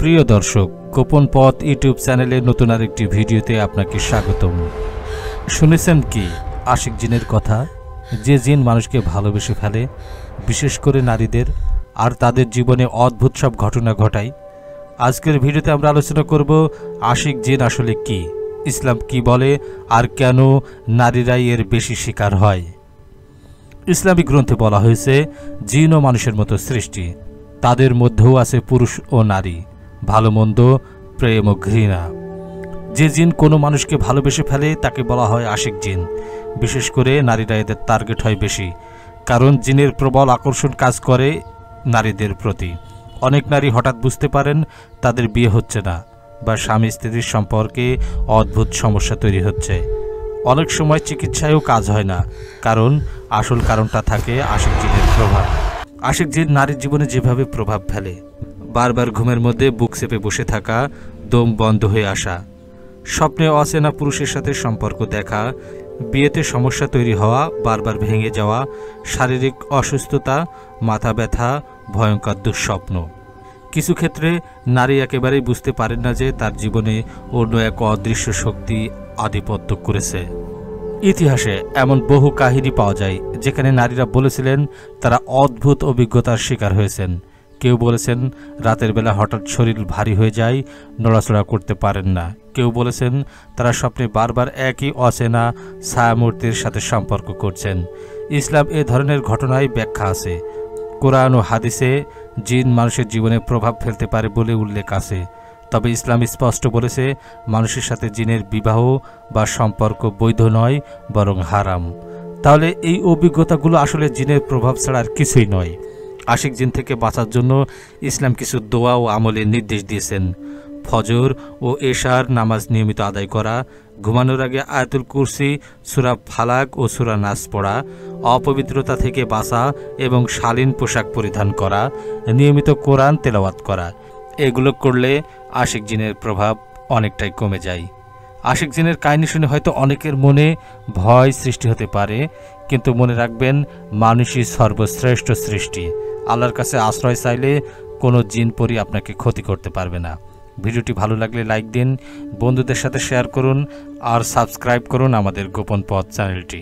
প্রিয় দর্শক, গোপন পথ ইউটিউব চ্যানেলের নতুন আরেকটি ভিডিওতে আপনাকে স্বাগতম। শুনেছেন কি আশিক জিনের কথা? যে জিন মানুষকে ভালোবেসে ফেলে, বিশেষ করে নারীদের, আর তাদের জীবনে অদ্ভুত সব ঘটনা ঘটায়। আজকের ভিডিওতে আমরা আলোচনা করব আশিক জিন আসলে কি, ইসলাম কি বলে, আর কেন নারীরাই এর বেশি শিকার হয়। ইসলামিক গ্রন্থে বলা হয়েছে জিন ও মানুষের মতো সৃষ্টি, তাদের মধ্যেও আছে পুরুষ ও নারী, ভালো মন্দ, প্রেম ও ঘৃণা। যে জিন কোনো মানুষকে ভালোবেসে ফেলে তাকে বলা হয় আশিক জিন। বিশেষ করে নারীরা এদের টার্গেট হয় বেশি, কারণ জিনের প্রবল আকর্ষণ কাজ করে নারীদের প্রতি। অনেক নারী হঠাৎ বুঝতে পারেন তাদের বিয়ে হচ্ছে না, বা স্বামী স্ত্রীর সম্পর্কে অদ্ভুত সমস্যা তৈরি হচ্ছে। অনেক সময় চিকিৎসায়ও কাজ হয় না, কারণ আসল কারণটা থাকে আশিক জিনের প্রভাব। আশিক জিন নারীর জীবনে যেভাবে প্রভাব ফেলে: বারবার ঘুমের মধ্যে বুক চেপে বসে থাকা, দম বন্ধ হয়ে আসা, স্বপ্নে অচেনা পুরুষের সাথে সম্পর্ক দেখা, বিয়েতে সমস্যা তৈরি হওয়া, বারবার ভেঙে যাওয়া, শারীরিক অসুস্থতা, মাথা ব্যথা, ভয়ঙ্কর দুঃস্বপ্ন। কিছু ক্ষেত্রে নারী একেবারেই বুঝতে পারেন না যে তার জীবনে অন্য এক অদৃশ্য শক্তি আধিপত্য করেছে। ইতিহাসে এমন বহু কাহিনী পাওয়া যায় যেখানে নারীরা বলেছিলেন তারা অদ্ভুত অভিজ্ঞতার শিকার হয়েছেন। কেউ বলেছেন রাতের বেলা হঠাৎ শরীর ভারী হয়ে যায়, নড়াচড়া করতে পারেন না। কেউ বলেছেন তারা স্বপ্নে বারবার একই অচেনা ছায়ামূর্তির সাথে সম্পর্ক করছেন। ইসলাম এ ধরনের ঘটনায় ব্যাখ্যা আছে। কোরআন ও হাদিসে জিন মানুষের জীবনে প্রভাব ফেলতে পারে বলে উল্লেখ আছে, তবে ইসলাম স্পষ্ট বলেছে মানুষের সাথে জিনের বিবাহ বা সম্পর্ক বৈধ নয়, বরং হারাম। তাহলে এই অভিজ্ঞতাগুলো আসলে জিনের প্রভাব ছাড়া আর কিছুই নয়। আশিক জিন থেকে বাঁচার জন্য ইসলাম কিছু দোয়া ও আমলের নির্দেশ দিয়েছেন। ফজর ও এশার নামাজ নিয়মিত আদায় করা, ঘুমানোর আগে আয়াতুল কুরসি, সূরা ফালাক ও সূরা নাস পড়া, অপবিত্রতা থেকে বাঁচা এবং শালীন পোশাক পরিধান করা, নিয়মিত কোরআন তেলাওয়াত করা। এগুলো করলে আশিক জিনের প্রভাব অনেকটাই কমে যায়। আশিক জিনের কাহিনী শুনে হয়তো অনেকের মনে ভয় সৃষ্টি হতে পারে, কিন্তু মনে রাখবেন মানুষই সর্বশ্রেষ্ঠ সৃষ্টি। আল্লাহর কাছে আশ্রয় চাইলে কোনো জিন পরি আপনাকে ক্ষতি করতে পারবে না। ভিডিওটি ভালো লাগলে লাইক দিন, বন্ধুদের সাথে শেয়ার করুন, আর সাবস্ক্রাইব করুন আমাদের গোপন পথ চ্যানেলটি।